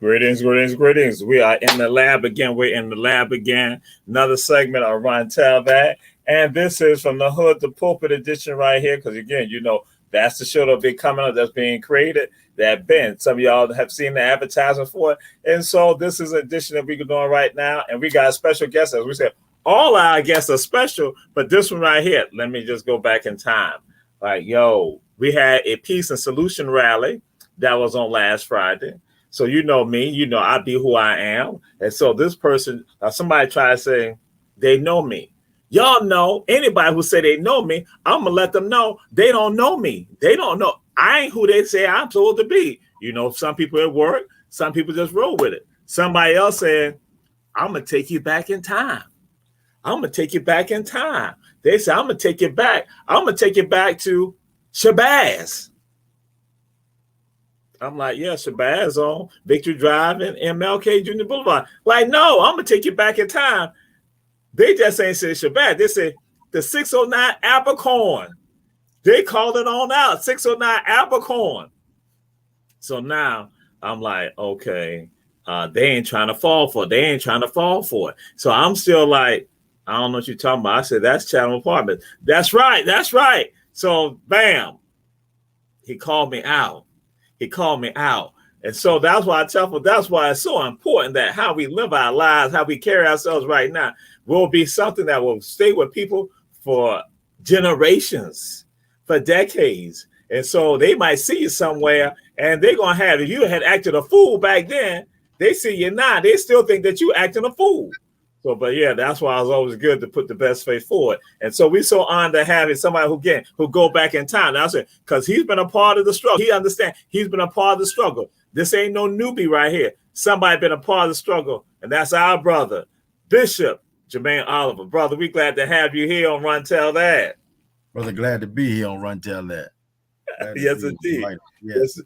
Greetings, greetings, greetings. We are in the lab again. We're in the lab again. Another segment of Run Tell That. And this is from the Hood to Pulpit edition right here. Because again, you know, that's the show that'll be coming up that's being created. That been. Some of y'all have seen the advertisement for it. And so this is an edition that we're doing right now. And we got a special guest. As we said, all our guests are special, but this one right here, let me just go back in time. Like, yo, we had a peace and solution rally that was on last Friday. So you know me, you know I be who I am. And so this person, somebody tried to say they know me. Y'all know, anybody who say they know me, I'm going to let them know they don't know me. They don't know. I ain't who they say I'm supposed to be. You know, some people at work, some people just roll with it. Somebody else said, I'm going to take you back in time. I'm going to take you back in time. They say, I'm going to take you back. I'm going to take you back to Shabazz. I'm like, yeah, Shabazz on Victory Drive and MLK Jr. Boulevard. Like, no, I'm going to take you back in time. They just ain't say Shabazz. They say the 609 Abercorn. They called it on out, 609 Abercorn. So now I'm like, okay, they ain't trying to fall for it. They ain't trying to fall for it. So I'm still like, I don't know what you're talking about. I said, that's Chatham Apartments. That's right. That's right. So, bam, he called me out. He called me out. And so that's why I tell people, that's why it's so important that how we live our lives, how we carry ourselves right now will be something that will stay with people for generations, for decades. And so they might see you somewhere and they're going to have, if you had acted a fool back then, they see you now. They still think that you acting a fool. So, but yeah, that's why it's always good to put the best face forward. And so we're so honored to have somebody who go back in time. Now, I said, because he's been a part of the struggle. He understands he's been a part of the struggle. This ain't no newbie right here. Somebody been a part of the struggle. And that's our brother, Bishop Jermaine Oliver. Brother, we glad to have you here on Run Tell That. Brother, glad to be here on Run Tell That. Yes, indeed. Yes.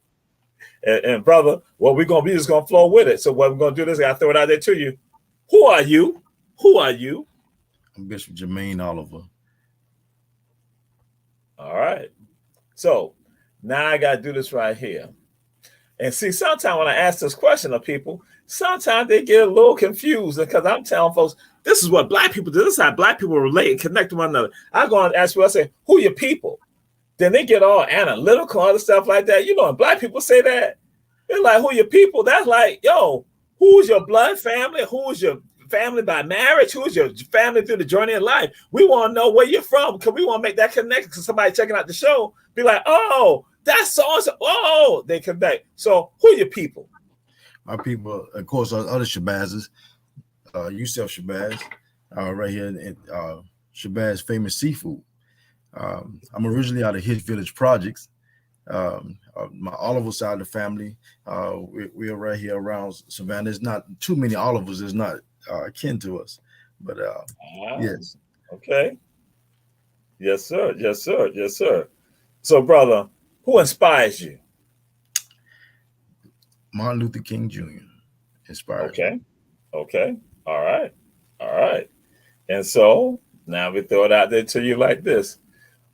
And brother, what we're going to be is going to flow with it. So what we're going to do is I throw it out there to you. Who are you? Who are you? I'm Bishop Jermaine Oliver. All right. So now I got to do this right here. And see, sometimes when I ask this question of people, sometimes they get a little confused because I'm telling folks, this is what Black people do. This is how Black people relate and connect to one another. I go and ask you, I say, who are your people? Then they get all analytical, other stuff like that. You know, when Black people say that, they're like, who are your people? That's like, yo, who's your blood family? Who's your family by marriage? Who's your family through the journey of life? We want to know where you're from because we want to make that connection. Because somebody checking out the show be like, oh, that's so. Oh, they connect. So who are your people? My people, of course, are other Shabazzes. Yusef Shabazz, right here in Shabazz Famous Seafood. I'm originally out of Hitch Village Projects. My Oliver side of the family, we're right here around Savannah. There's not too many Olivers. There's not kin to us, but yes. Okay. Yes, sir. Yes, sir. Yes, sir. So, brother, who inspires you? Martin Luther King Jr. inspired me. Okay. All right. All right. And so now we throw it out there to you like this.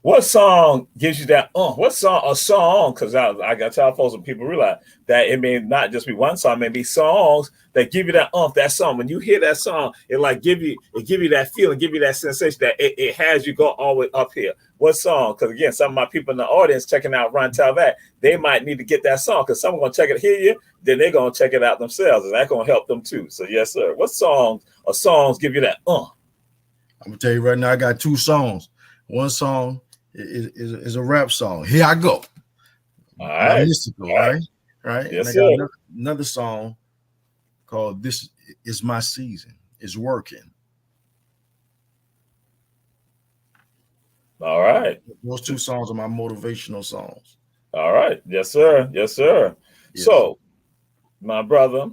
What song gives you that? What song? A song? Because I got to tell folks and people realize that it may not just be one song. It may be songs that give you that that song. When you hear that song, it give you that feeling, give you that sensation that it has you go all the way up here. What song? Because again, some of my people in the audience checking out Run Tell That, they might need to get that song because someone's gonna check it, hear you, then they're gonna check it out themselves, and that's gonna help them too. So yes, sir. What songs or songs give you that? I'm gonna tell you right now, I got two songs. One song is a rap song. Here I go. All right. Mystical, right? Right. Yes, and sir. I got another song called This Is My Season. It's working. All right. Those two songs are my motivational songs. All right. Yes, sir. Yes, sir. Yes. So, my brother,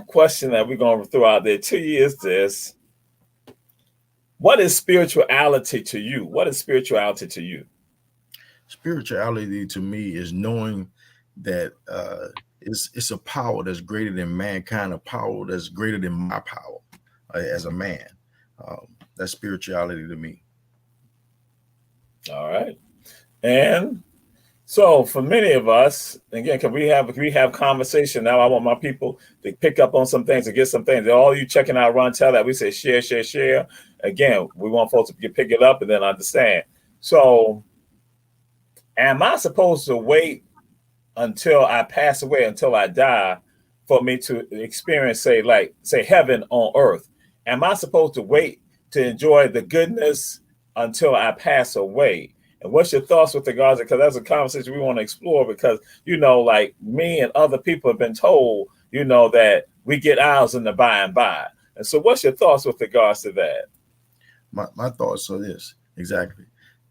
question that we're going to throw out there to you is this. What is spirituality to you? What is spirituality to you? Spirituality to me is knowing that it's a power that's greater than mankind, a power that's greater than my power as a man. That's spirituality to me. All right. And So for many of us, again, because we have conversation now, I want my people to pick up on some things, to get some things. All you checking out, run, tell that we say share, share, share. Again, we want folks to pick it up and then understand. So, am I supposed to wait until I pass away, until I die, for me to experience, say heaven on earth? Am I supposed to wait to enjoy the goodness until I pass away? And what's your thoughts with regards to, because that's a conversation we want to explore, because, like me and other people have been told, that we get ours in the by and by. And so what's your thoughts with regards to that? My thoughts are this, exactly.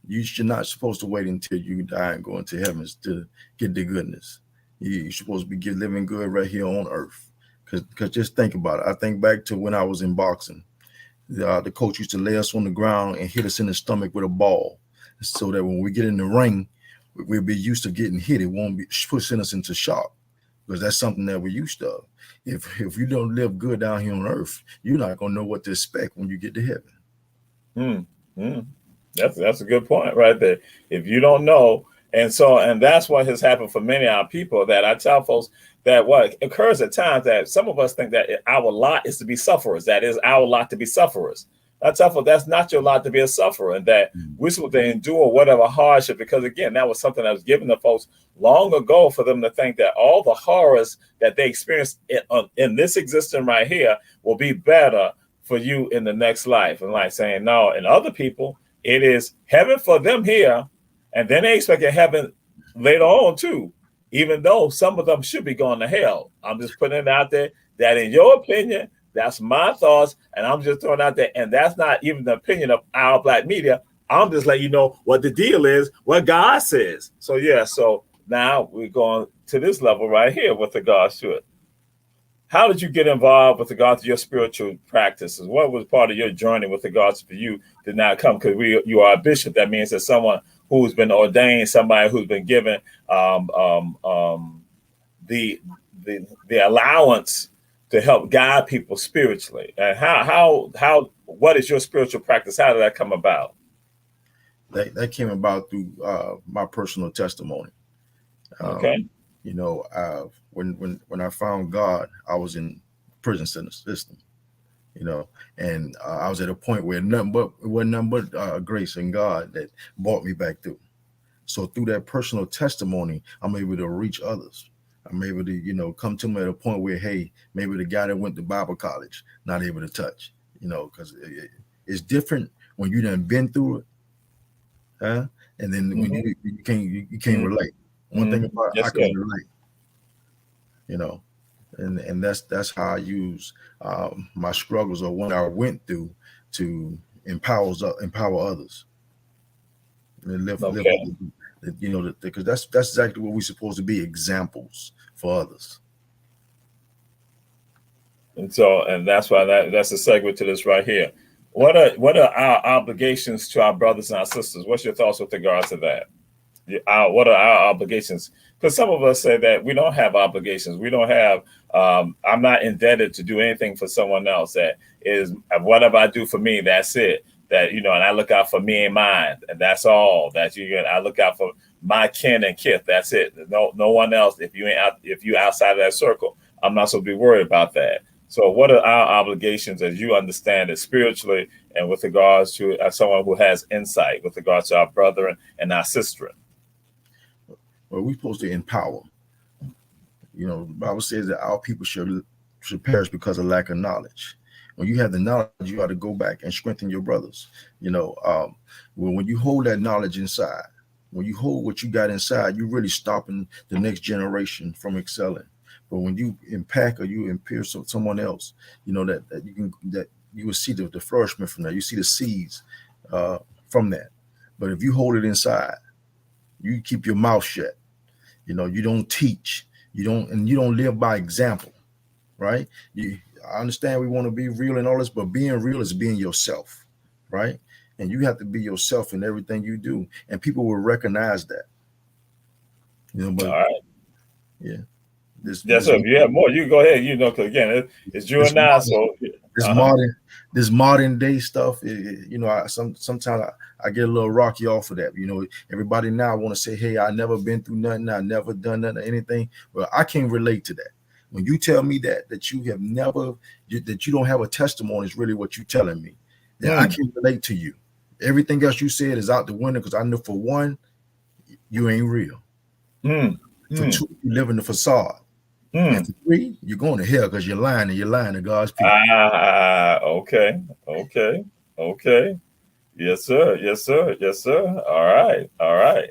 You're not supposed to wait until you die and go into heavens to get the goodness. You're supposed to be living good right here on earth. Because just think about it. I think back to when I was in boxing. The coach used to lay us on the ground and hit us in the stomach with a ball, so that when we get in the ring, we'll be used to getting hit. It won't be pushing us into shock, because that's something that we're used to. If you don't live good down here on earth, you're not going to know what to expect when you get to heaven. That's a good point right there. If you don't know, and that's what has happened for many of our people, that I tell folks that what occurs at times, that some of us think that our lot is to be sufferers. That is our lot to be sufferers. I tell folks that's not your lot to be a sufferer, and that we're supposed to endure whatever hardship, because again, that was something that was given to folks long ago, for them to think that all the horrors that they experienced in this existence right here will be better for you in the next life. And like saying no, and other people, it is heaven for them here, and then they expect a heaven later on too, even though some of them should be going to hell. I'm just putting it out there that, in your opinion, that's my thoughts, and I'm just throwing out there, and that's not even the opinion of our black media. I'm just letting you know what the deal is, what God says. So so now we're going to this level right here with regards to it. How did you get involved with regards to your spiritual practices? What was part of your journey with regards to you did not come? Because you are a bishop. That means that someone who's been ordained, somebody who's been given the allowance to help guide people spiritually. And what is your spiritual practice? How did that come about? That came about through my personal testimony. Okay. When I found God, I was in prison system, and I was at a point where it wasn't nothing but grace and God that brought me back through. So through that personal testimony, I'm able to reach others. I'm able to, come to them at a point where, hey, maybe the guy that went to Bible college, not able to touch, because it's different when you done been through it, and then when you can't relate. One thing about I can relate, and that's how I use my struggles or what I went through to empower others and live because that's exactly what we're supposed to be, examples for others. And that's why that's a segue to this right here. What are our obligations to our brothers and our sisters? What's your thoughts with regards to that? What are our obligations? Because some of us say that we don't have obligations. We don't have, I'm not indebted to do anything for someone else. That is, whatever I do for me, that's it. That, and I look out for me and mine, and that's all. I look out for my kin and kith. That's it. No one else. If you outside of that circle, I'm not supposed to be worried about that. So what are our obligations as you understand it spiritually, and with regards to someone who has insight with regards to our brother and our sister? Well, we're supposed to empower. The Bible says that our people should perish because of lack of knowledge. When you have the knowledge, you ought to go back and strengthen your brothers. When you hold that knowledge inside, when you hold what you got inside, you're really stopping the next generation from excelling. But when you impact or you impair someone else, that you will see the flourishment from that. You see the seeds from that. But if you hold it inside, you keep your mouth shut. You don't teach. You don't live by example, right? I understand we want to be real and all this, but being real is being yourself, right? And you have to be yourself in everything you do, and people will recognize that. But all right. Yeah. Yes, sir. If you have more, you can go ahead. Because again, it's June now, so this modern day stuff. Sometimes I get a little rocky off of that. Everybody now want to say, "Hey, I never been through nothing. I never done nothing, anything." Well, I can't relate to that. When you tell me that you have never, that you don't have a testimony, is really what you're telling me. Then I can't relate to you. Everything else you said is out the window, because I know, for one, you ain't real. For two, you live in the facade. And for three, you're going to hell because you're lying, and you're lying to God's people. Okay. Yes, sir. All right.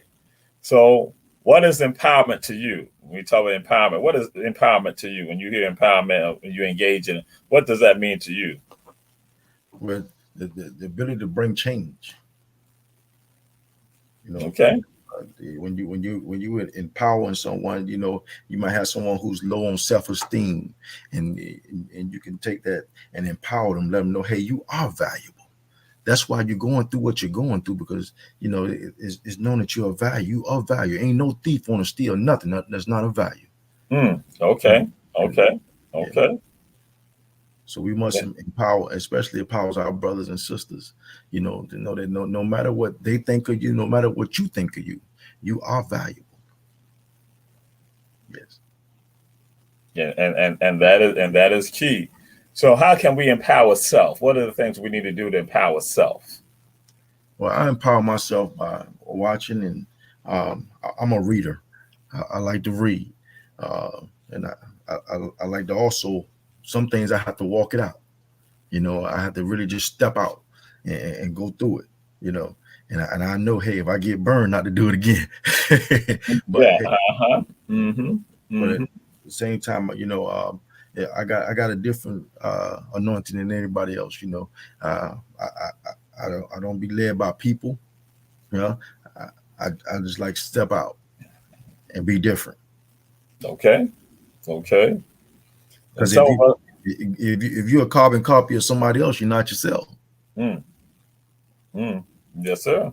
So what is empowerment to you? When we talk about empowerment, what is empowerment to you? When you hear empowerment, when you engage in it, what does that mean to you? Well, the ability to bring change. Okay. When you empowering someone, you might have someone who's low on self-esteem, and you can take that and empower them, let them know, hey, you are valuable. That's why you're going through what you're going through, because it's known that you're of value. You are value. Ain't no thief want to steal nothing that's not of value. Okay. So we must empower, especially empowers our brothers and sisters, to know that no matter what they think of you, no matter what you think of you, you are valuable. Yes. Yeah, and that is key. So how can we empower self? What are the things we need to do to empower self? Well, I empower myself by watching, and I'm a reader. I like to read, and I like to also, some things I have to walk it out. I have to really just step out and go through it. And I know, hey, if I get burned, not to do it again. But but at the same time, I got a different anointing than anybody else. I don't be led by people. I just like step out and be different. Okay. Because if you're a carbon copy of somebody else, you're not yourself. Yes, sir.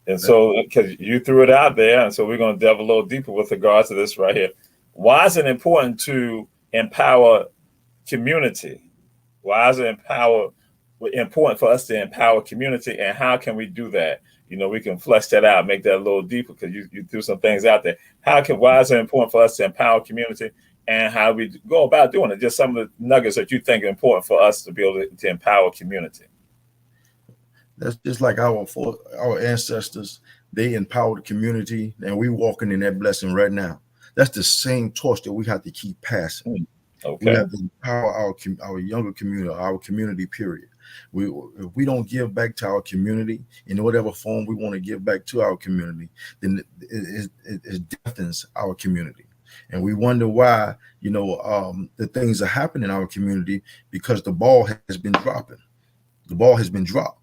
And so, because you threw it out there, and so we're going to delve a little deeper with regards to this right here. Why is it important to empower community? Why is it important for us to empower community, and how can we do that? We can flesh that out, make that a little deeper, because you threw some things out there. Why is it important for us to empower community, and how do we go about doing it? Just some of the nuggets that you think are important for us to be able to empower community. That's just like our ancestors. They empowered the community, and we walking in that blessing right now. That's the same torch that we have to keep passing. Okay. We have to empower our younger community, our community, period. If we don't give back to our community in whatever form we want to give back to our community, then it deafens our community. And we wonder why, the things are happening in our community, because the ball has been dropping. The ball has been dropped.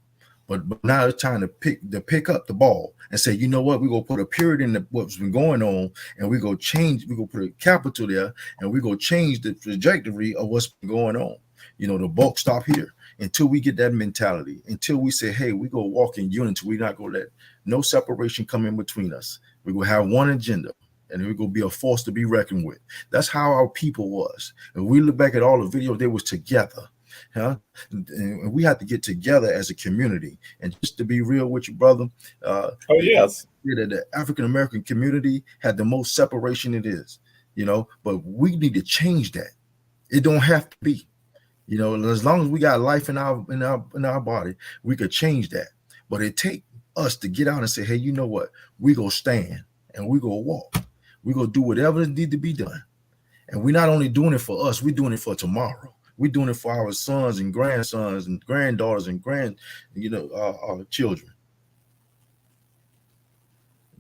But now it's time to pick up the ball and say, you know what, we're going to put a period in what's been going on, and we're going to put a capital there, and we're going to change the trajectory of what's been going on. The bulk stop here until we get that mentality, until we say, hey, we go walk in unity. We're not going to let no separation come in between us. We're going to have one agenda, and we're going to be a force to be reckoned with. That's how our people was. And we look back at all the videos, they was together. And we have to get together as a community. And just to be real with you, brother, yes, the African American community had the most separation it is, but we need to change that. It don't have to be, as long as we got life in our body, we could change that. But it take us to get out and say, hey, you know what, we go stand and we go walk, we go do whatever needs to be done. And we're not only doing it for us, we're doing it for tomorrow. We're doing it for our sons and grandsons and granddaughters and our children.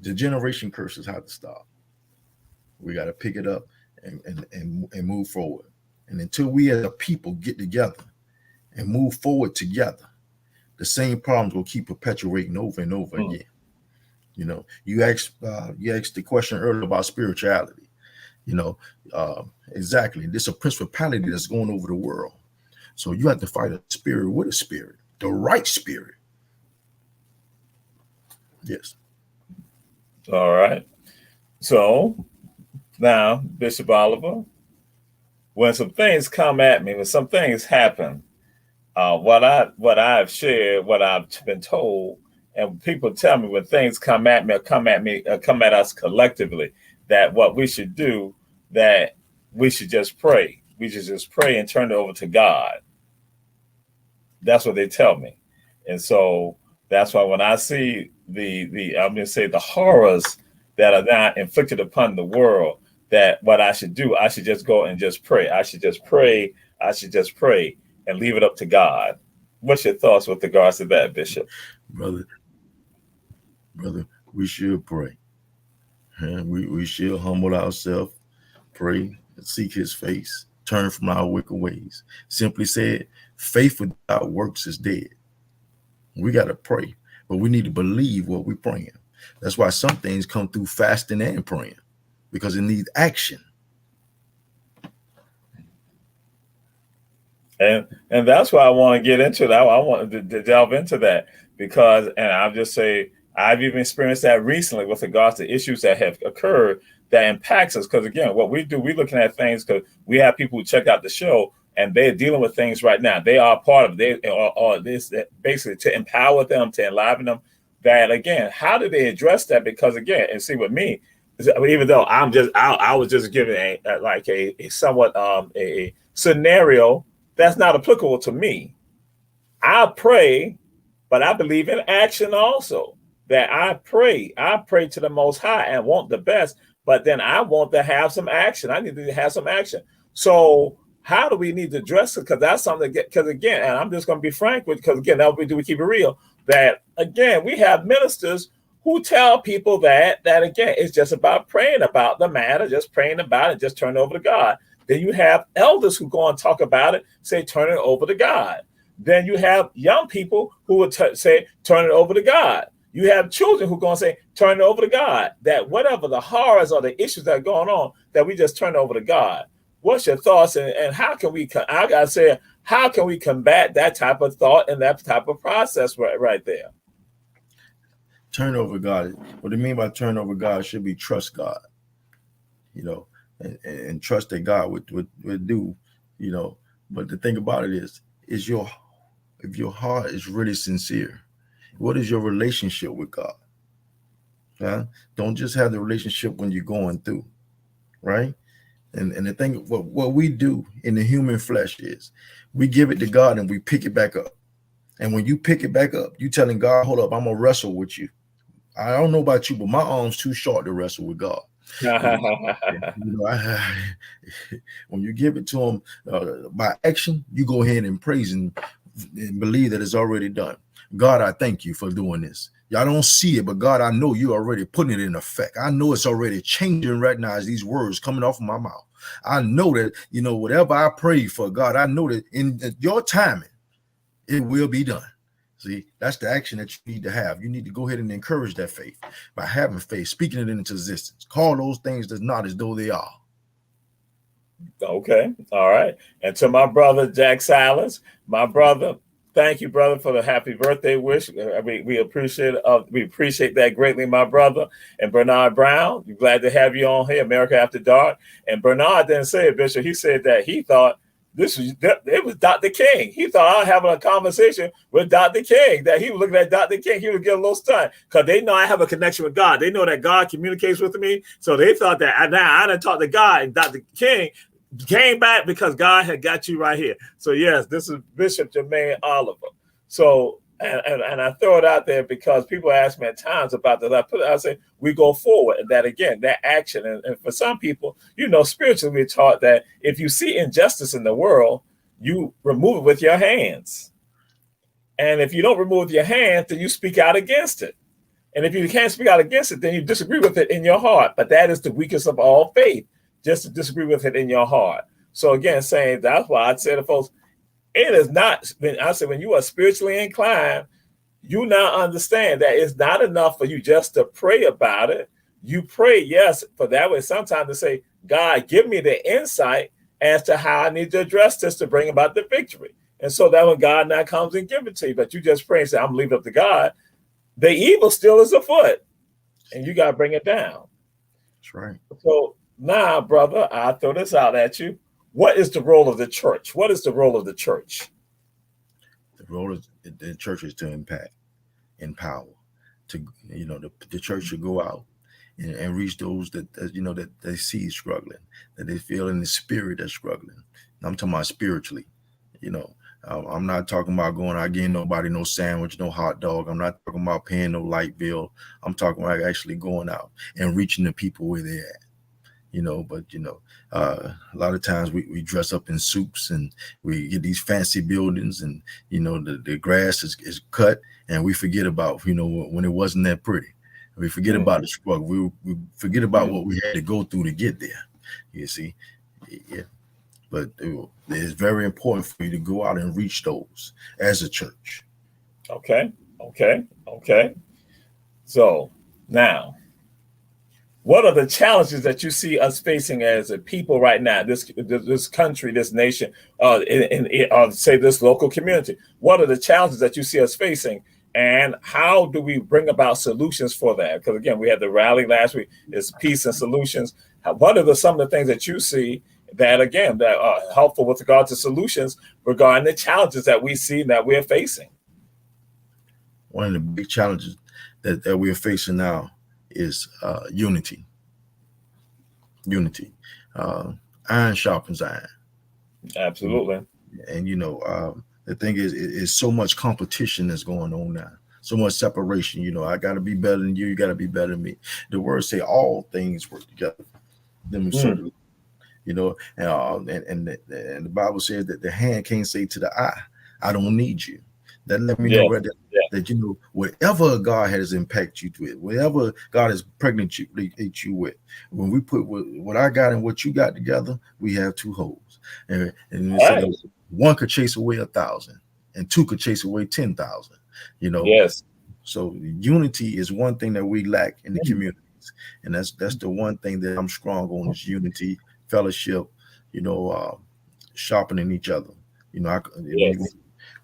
The generation curses have to stop. We got to pick it up and move forward. And until we as a people get together and move forward together, the same problems will keep perpetuating over and over again. You asked the question earlier about spirituality. Exactly. This is a principality that's going over the world. So you have to fight a spirit with a spirit, the right spirit. Yes. All right. So Now, Bishop Oliver, when some things come at me, when some things happen, what I've shared, what I've been told, and people tell me when things come at me, come at us collectively, that what we should do, that we should just pray. We should just pray and turn it over to God. That's what they tell me, and so that's why when I see the I'm going to say the horrors that are now inflicted upon the world, that what I should do, I should just go and just pray. I should just pray. I should just pray and leave it up to God. What's your thoughts with regards to that, Bishop? Brother, we should pray. We should humble ourselves, pray, and seek his face, turn from our wicked ways. Simply said, faith without works is dead. We got to pray, but we need to believe what we're praying. That's why some things come through fasting and praying, because it needs action. And that's why I want to get into that. I want to delve into that because, and I'll just say, I've even experienced that recently with regards to issues that have occurred that impacts us. Because again, what we do, we're looking at things because we have people who check out the show and they're dealing with things right now. They are part of it. They are this basically to empower them, to enliven them. That again, how do they address that? Because again, and see with me, even though I was just giving a somewhat a scenario that's not applicable to me. I pray, but I believe in action also. That I pray to the Most High and want the best, but then I want to have some action. I need to have some action. So how do we need to address it? Because that's something. Because again, and I'm just going to be frank with, because again, that we do. We keep it real. That again, we have ministers who tell people that again, it's just about praying about the matter, just praying about it, just turn it over to God. Then you have elders who go and talk about it, say, turn it over to God. Then you have young people who would say, turn it over to God. You have children who go and say, turn it over to God. That whatever the horrors or the issues that are going on, that we just turn it over to God. What's your thoughts? And how can we, I got to say, how can we combat that type of thought and that type of process right there? Turn over God. What I mean by turn over God should be trust God, and trust that God would do, But the thing about it is if your heart is really sincere, what is your relationship with God? Huh? Don't just have the relationship when you're going through, right? And the thing, what we do in the human flesh is we give it to God and we pick it back up. And when you pick it back up, you telling God, hold up, I'm gonna wrestle with you. I don't know about you, but my arm's too short to wrestle with God. When you give it to him by action, you go ahead and praise and believe that it's already done. God, I thank you for doing this. Y'all don't see it, but God, I know you already putting it in effect. I know it's already changing right now as these words coming off of my mouth. I know that, whatever I pray for, God, I know that in your timing, it will be done. See, that's the action that you need to have. You need to go ahead and encourage that faith by having faith, speaking it into existence. Call those things that's not as though they are. Okay. All right. And to my brother, Jack Silence, my brother, thank you, brother, for the happy birthday wish. We appreciate that greatly, my brother. And Bernard Brown, we're glad to have you on here, America After Dark. And Bernard didn't say it, Bishop. He said that he thought it was Dr. King. He thought I was having a conversation with Dr. King, that he was looking at Dr. King. He would get a little stunned because they know I have a connection with God. They know that God communicates with me. So they thought that now I done talked to God, and Dr. King came back because God had got you right here. So yes, this is Bishop Jermaine Oliver. So and I throw it out there because people ask me at times about that. I say we go forward, and that again, that action. And for some people, spiritually, we're taught that if you see injustice in the world, you remove it with your hands. And if you don't remove it with your hands, then you speak out against it. And if you can't speak out against it, then you disagree with it in your heart. But that is the weakest of all faith, just to disagree with it in your heart. So again, saying that's why I'd say to folks, it is not, when you are spiritually inclined, you now understand that it's not enough for you just to pray about it. You pray, yes, for that way sometimes to say, God, give me the insight as to how I need to address this to bring about the victory. And so that when God now comes and give it to you, but you just pray and say, I'm leaving up to God, the evil still is afoot, and you got to bring it down. That's right. So now, brother, I'll throw this out at you. What is the role of the church? What is the role of the church? The role of the church is to impact, empower, to the church should go out and reach those that they see struggling, that they feel in the spirit that's struggling. I'm talking about spiritually. I'm not talking about going out getting nobody no sandwich, no hot dog. I'm not talking about paying no light bill. I'm talking about actually going out and reaching the people where they're at. But a lot of times we dress up in suits and we get these fancy buildings, and the grass is cut, and we forget about when it wasn't that pretty. We forget about the struggle. We forget about what we had to go through to get there. You see, yeah. But it's very important for you to go out and reach those as a church. Okay. So now, what are the challenges that you see us facing as a people right now, this country, this nation, say this local community? What are the challenges that you see us facing, and how do we bring about solutions for that? Because again, we had the rally last week. It's peace and solutions. What are some of the things that you see that are helpful with regard to solutions regarding the challenges that we see that we're facing? One of the big challenges that we're facing now is unity. Iron sharpens iron. Absolutely. And the thing is so much competition that's going on now, so much separation. I got to be better than you got to be better than me. The words say all things work together. Certainly, and the Bible says that the hand can't say to the eye, I don't need you. That let me know right there that whatever God has impacted you with, whatever God has pregnant you with, when we put what I got and what you got together, we have two holes. And right. One could chase away 1,000, and two could chase away 10,000. Yes. So unity is one thing that we lack in the communities, and that's the one thing that I'm strong on is unity, fellowship. Sharpening each other.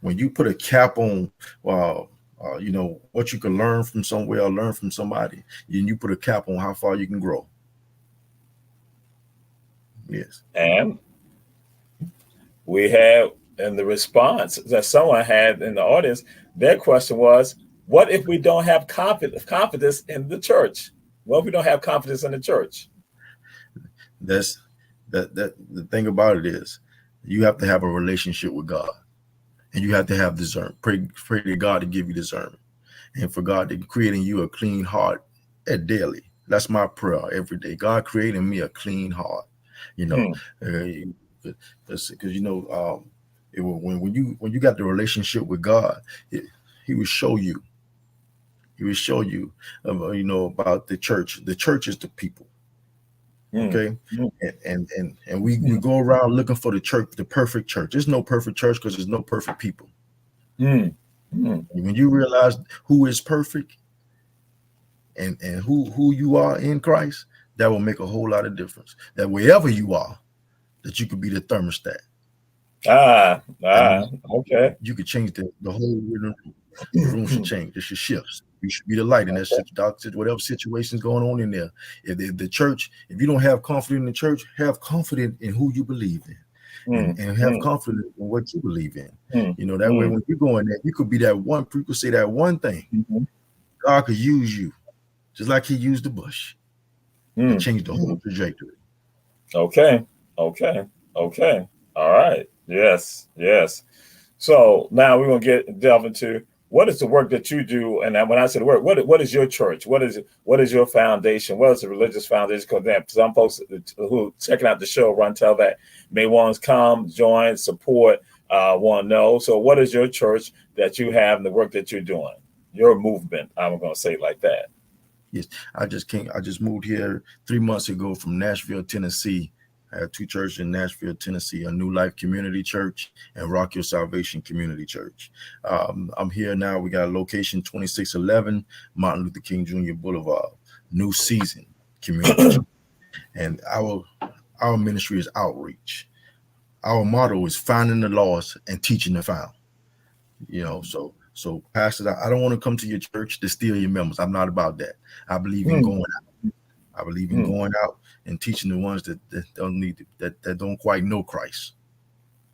When you put a cap on, what you can learn from somewhere or learn from somebody, and you put a cap on how far you can grow. Yes. And we have, in the response that someone had in the audience, their question was, what if we don't have confidence in the church? What if we don't have confidence in the church? That's the thing about it is you have to have a relationship with God. And you have to have discernment. Pray to God to give you discernment, and for God to create in you a clean heart daily. That's my prayer every day. God created me a clean heart. Because when you got the relationship with God, He will show you. He will show you, about the church. The church is the people. Okay. And we go around looking for the church, the perfect church. There's no perfect church because there's no perfect people. When you realize who is perfect and who you are in Christ, that will make a whole lot of difference. That wherever you are, that you could be the thermostat. Okay. You could change the whole room. The room should change. It should shift. You should be the light in that whatever situation's going on in there. If the church, if you don't have confidence in the church, have confidence in who you believe in, and have confidence in what you believe in. That way when you go in there, you could be that one. You could say that one thing. God could use you, just like He used the bush, and change the whole trajectory. Okay. All right. Yes. So now we're gonna delve into what is the work that you do, and when I say the work, what is your church? What is your foundation? What is the religious foundation? Because some folks who checking out the show run tell that may want to come, join, support, want to know. So what is your church that you have and the work that you're doing? Your movement, I'm going to say it like that. Yes, I just moved here 3 months ago from Nashville, Tennessee. I have two churches in Nashville, Tennessee, a New Life Community Church and Rock Your Salvation Community Church. I'm here now. We got a location 2611 Martin Luther King Jr. Boulevard, New Season Community Church. And our ministry is outreach. Our motto is finding the lost and teaching the found. So pastors, I don't want to come to your church to steal your members. I'm not about that. I believe in going out. I believe in going out and teaching the ones that don't need that don't quite know Christ.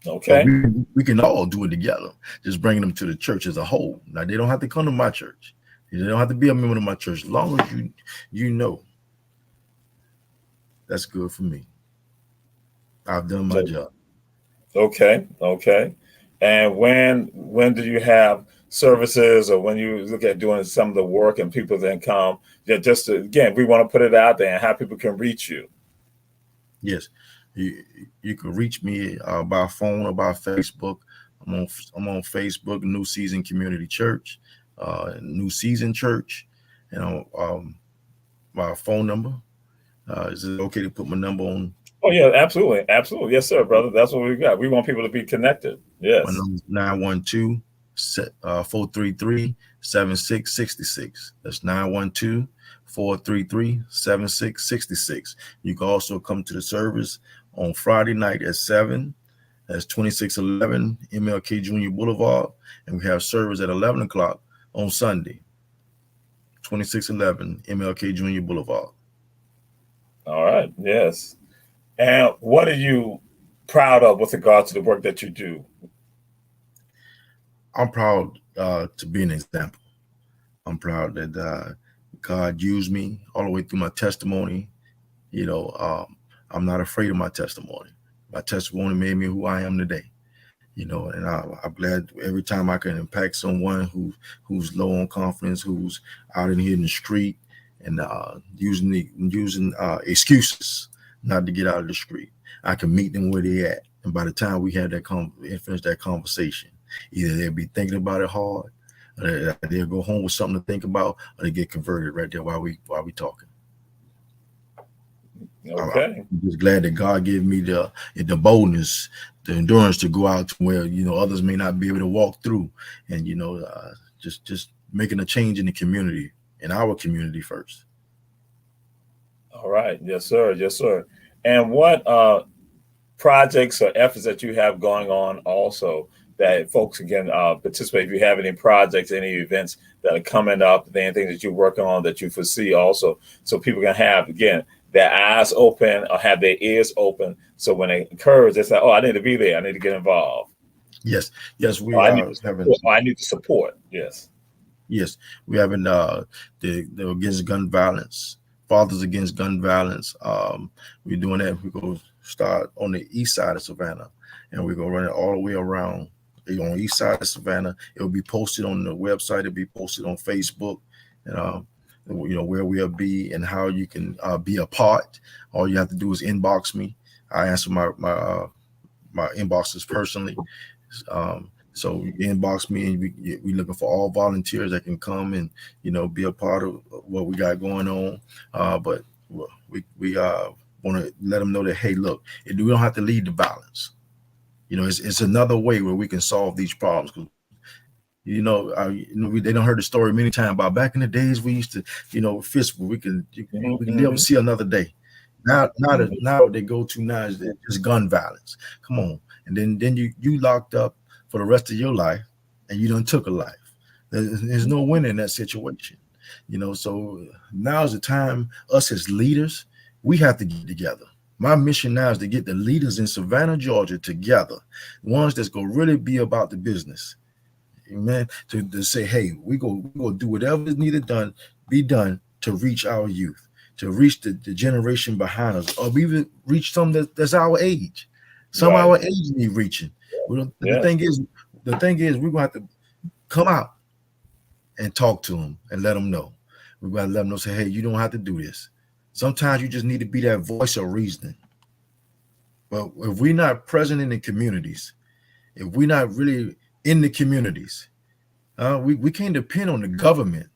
Okay. But we can all do it together, just bringing them to the church as a whole. Now, they don't have to come to my church. They don't have to be a member of my church. As long as you know, that's good for me. I've done my job. Okay. And when do you have services, or when you look at doing some of the work and people then come? Just to, again, we want to put it out there and how people can reach you. Yes, you can reach me by phone or by Facebook. I'm on Facebook, New Season Community Church, New Season Church, and my phone number. Is it okay to put my number on? Oh yeah, absolutely, yes, sir, brother. That's what we got. We want people to be connected. Yes. My number is 912-433-7666. That's 912-433-7666. You can also come to the service on Friday night at 7. That's 2611 MLK Junior Boulevard. And we have service at 11 o'clock on Sunday, 2611 MLK Junior Boulevard. All right. Yes. And what are you proud of with regard to the work that you do? I'm proud to be an example. I'm proud that God used me all the way through my testimony. I'm not afraid of my testimony. My testimony made me who I am today. And I'm glad every time I can impact someone who's low on confidence, who's out in here in the street and using excuses not to get out of the street. I can meet them where they at, and by the time we had finish that conversation, either they'll be thinking about it hard, or they'll go home with something to think about, or they get converted right there while we talking. Okay. I'm just glad that God gave me the boldness, the endurance to go out to where others may not be able to walk through, and just making a change in the community, in our community first. All right. Yes, sir. Yes, sir. And what projects or efforts that you have going on also that folks can participate? If you have any projects, any events that are coming up, anything that you're working on that you foresee also, so people can have, again, their eyes open or have their ears open. So when it occurs, they say, oh, I need to be there. I need to get involved. Yes, we I need to support. Yes. Yes, we having the against gun violence, Fathers Against Gun Violence. We're doing that. We're going to start on the east side of Savannah, and we're going to run it all the way around on the east side of Savannah. It'll be posted on the website. It'll be posted on Facebook, and where we'll be and how you can be a part. All you have to do is inbox me. I answer my inboxes personally. So you inbox me, and we looking for all volunteers that can come and be a part of what we got going on. But we want to let them know that, hey, look, we don't have to lead the violence. It's another way where we can solve these problems. They don't heard the story many times about back in the days we used to, fist. We can never see another day. Now they go to now is gun violence. Come on, and then you locked up for the rest of your life, and you done took a life. There's no winning in that situation, So now is the time. Us as leaders, we have to get together. My mission now is to get the leaders in Savannah, Georgia, together, ones that's gonna really be about the business. Amen. To say, hey, we go do whatever is needed be done to reach our youth, to reach the generation behind us, or even reach some that's our age. Some of our age need reaching. The thing is, we're gonna have to come out and talk to them and let them know. We're gonna let them know, say, hey, you don't have to do this. Sometimes you just need to be that voice of reasoning. But if we're not present in the communities, if we're not really in the communities, we can't depend on the government.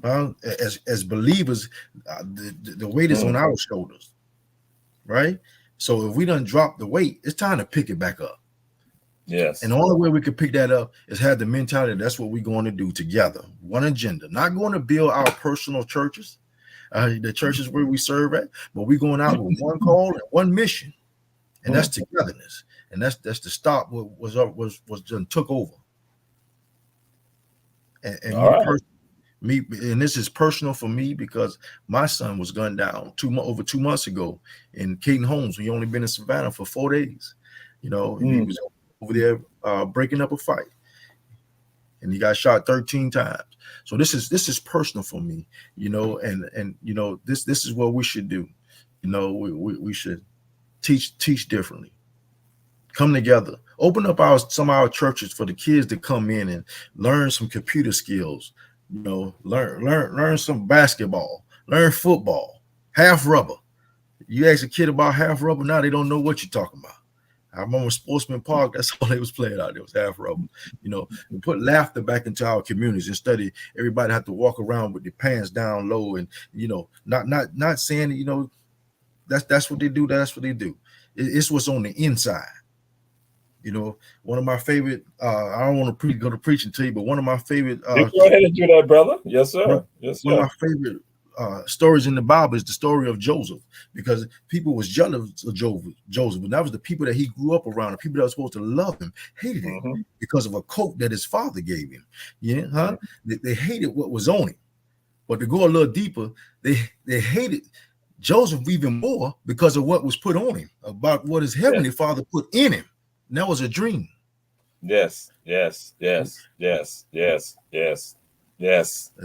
As believers, the weight is on our shoulders, right? So if we done drop the weight, it's time to pick it back up. Yes. And the only way we can pick that up is have the mentality that's what we're going to do together. One agenda. Not going to build our personal churches, the churches where we serve at, but we're going out with one call and one mission, and that's togetherness. And that's to stop what was done took over. And Me, and this is personal for me because my son was gunned down over 2 months ago in Caden Homes. We only been in Savannah for 4 days, and he was over there breaking up a fight, and he got shot 13 times. So this is personal for me, and this is what we should do. We should teach differently. Come together, open up some of our churches for the kids to come in and learn some computer skills. Learn some basketball, learn football, half rubber. You ask a kid about half rubber, now they don't know what you're talking about. I remember Sportsman Park, that's all they was playing out there was half rubber. And put laughter back into our communities instead of everybody have to walk around with their pants down low and not saying that's what they do, that's what they do. It's what's on the inside. One of my favorite, I don't want to go to preaching to you, but one of my favorite. Go ahead and do that, brother. Yes, sir. One of my favorite stories in the Bible is the story of Joseph, because people was jealous of Joseph, but that was the people that he grew up around, the people that were supposed to love him, hated him because of a coat that his father gave him. They hated what was on him. But to go a little deeper, they hated Joseph even more because of what was put on him, about what his heavenly father put in him. And that was a dream. Yes. The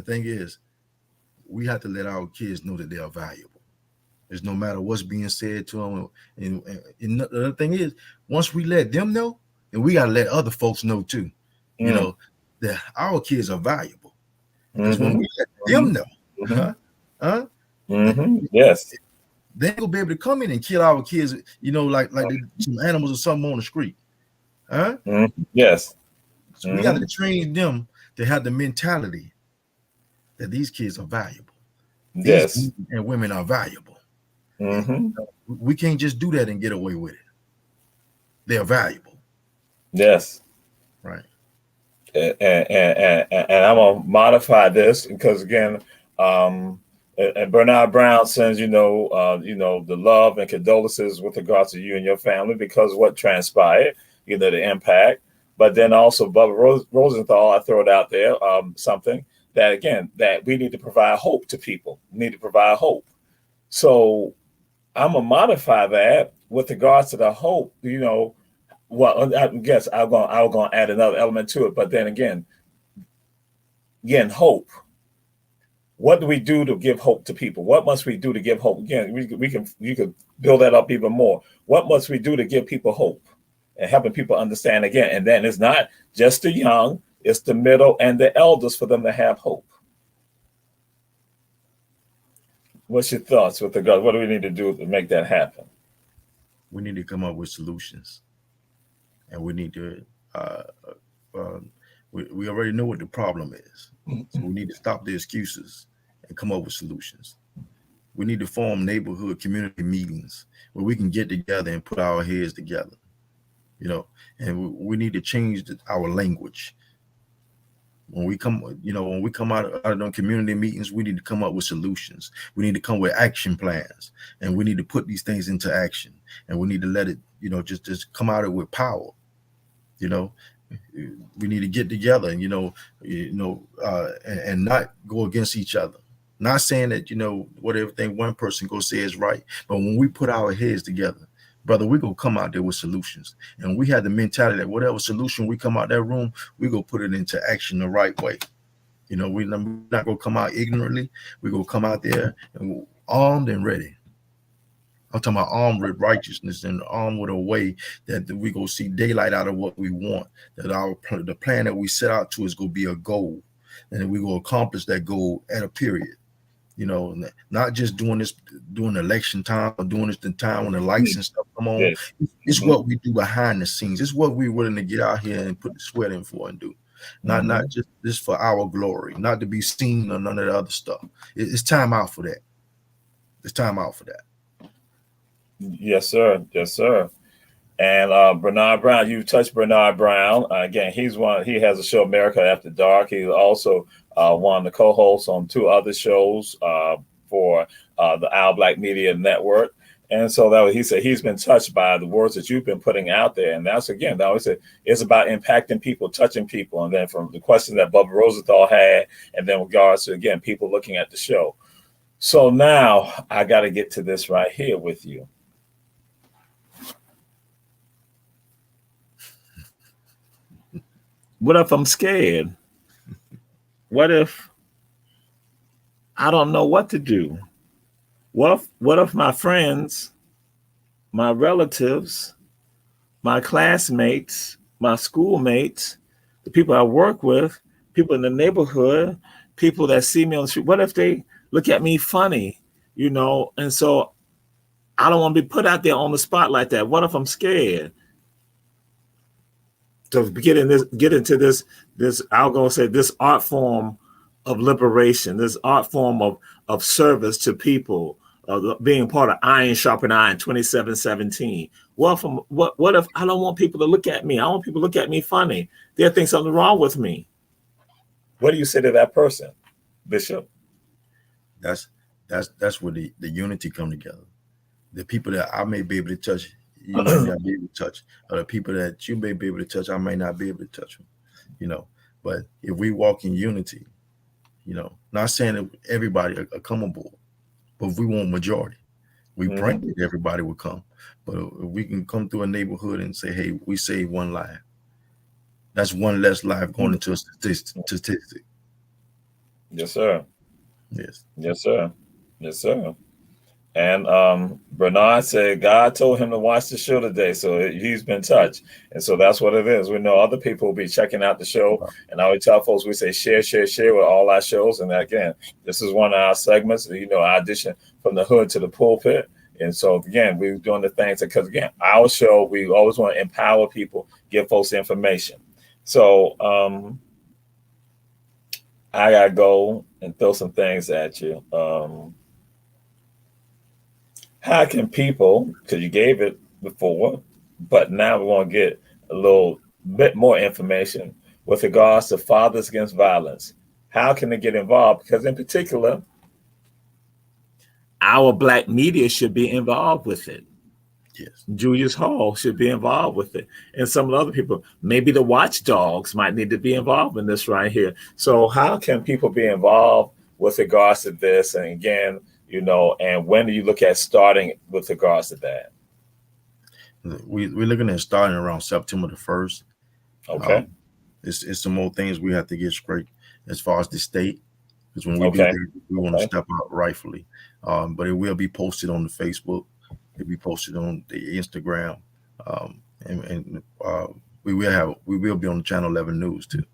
thing is, we have to let our kids know that they are valuable. It's no matter what's being said to them. And the other thing is, once we let them know, and we got to let other folks know too, that our kids are valuable. Because when we let them know, yes, they will be able to come in and kill our kids, like some animals or something on the street. Yes. So we got to train them to have the mentality that these kids are valuable. Yes. These men and women are valuable. We can't just do that and get away with it. They're valuable. Yes. Right. And I'm gonna modify this because again, and Bernard Brown sends the love and condolences with regards to you and your family because what transpired, the impact. But then also Bubba Rosenthal, I throw it out there, something that again that we need to provide hope to people. We need to provide hope. So I'm gonna modify that with regards to the hope. Well, I guess I'm gonna add another element to it. But then again, hope. What do we do to give hope to people? What must we do to give hope? Again, you could build that up even more. What must we do to give people hope and helping people understand again? And then it's not just the young, it's the middle and the elders for them to have hope. What's your thoughts with regard? What do we need to do to make that happen? We need to come up with solutions, and we need to. We already know what the problem is, so we need to stop the excuses and come up with solutions. We need to form neighborhood community meetings where we can get together and put our heads together, and we need to change our language. When we come out of them community meetings, we need to come up with solutions. We need to come with action plans, and we need to put these things into action, and we need to let it, just come out of it with power. We need to get together and and not go against each other. Not saying that what everything one person go say is right, but when we put our heads together, brother, we gonna come out there with solutions. And we have the mentality that whatever solution we come out that room, we go put it into action the right way. We're not gonna come out ignorantly. We're gonna come out there and armed and ready. I'm talking about armed with righteousness and armed with a way that we go see daylight out of what we want. That the plan that we set out to is going to be a goal, and then we go accomplish that goal at a period. Not just doing this during election time or doing this in time when the lights and stuff come on. Yes. It's what we do behind the scenes. It's what we're willing to get out here and put the sweat in for and do. Not just for our glory, not to be seen or none of the other stuff. It's time out for that. It's time out for that. Yes, sir. Yes, sir. And Bernard Brown, you touched Bernard Brown. Again, he has a show, America After Dark. He's also one of the co-hosts on 2 other shows for the Owl Black Media Network. And so that he said he's been touched by the words that you've been putting out there. And that's, again, that always said it's about impacting people, touching people. And then from the question that Bubba Rosenthal had, and then with regards to, again, people looking at the show. So now I got to get to this right here with you. What if I'm scared? What if I don't know what to do? What if my friends, my relatives, my classmates, my schoolmates, the people I work with, people in the neighborhood, people that see me on the street, what if they look at me funny, And so I don't want to be put out there on the spot like that. What if I'm scared? To get into this, I'll go say this art form of liberation, this art form of service to people, being part of Iron Sharpen Iron 2717. What if I don't want people to look at me? I want people to look at me funny. They'll think something wrong with me. What do you say to that person, Bishop? That's where the unity come together. The people that I may be able to touch, you may not be able to touch. Or the people that you may be able to touch, I may not be able to touch them. But if we walk in unity, not saying that everybody are come aboard, but if we want majority, we pray that everybody will come. But if we can come through a neighborhood and say, hey, we save one life, that's one less life going into a statistic. Yes, sir. Yes. Yes, sir. Yes, sir. And Bernard said God told him to watch the show today, so he's been touched. And so that's what it is. We know other people will be checking out the show. And I always tell folks, we say share with all our shows. And again, this is one of our segments, our audition from the hood to the pulpit. And so, again, we're doing the things because, again, our show, we always want to empower people, give folks information. So I got to go and throw some things at you. How can people, because you gave it before, but now we want to get a little bit more information with regards to Fathers Against Violence. How can they get involved? Because in particular, our Black media should be involved with it. Yes. Julius Hall should be involved with it. And some of the other people, maybe the watchdogs might need to be involved in this right here. So how can people be involved with regards to this? And again, and when do you look at starting with regards to that? We're looking at starting around September the 1st. Okay. It's some more things we have to get straight as far as the state, because when we do that, we want to step out rightfully. But it will be posted on the Facebook. It'll be posted on the Instagram, and we will be on the Channel 11 News too.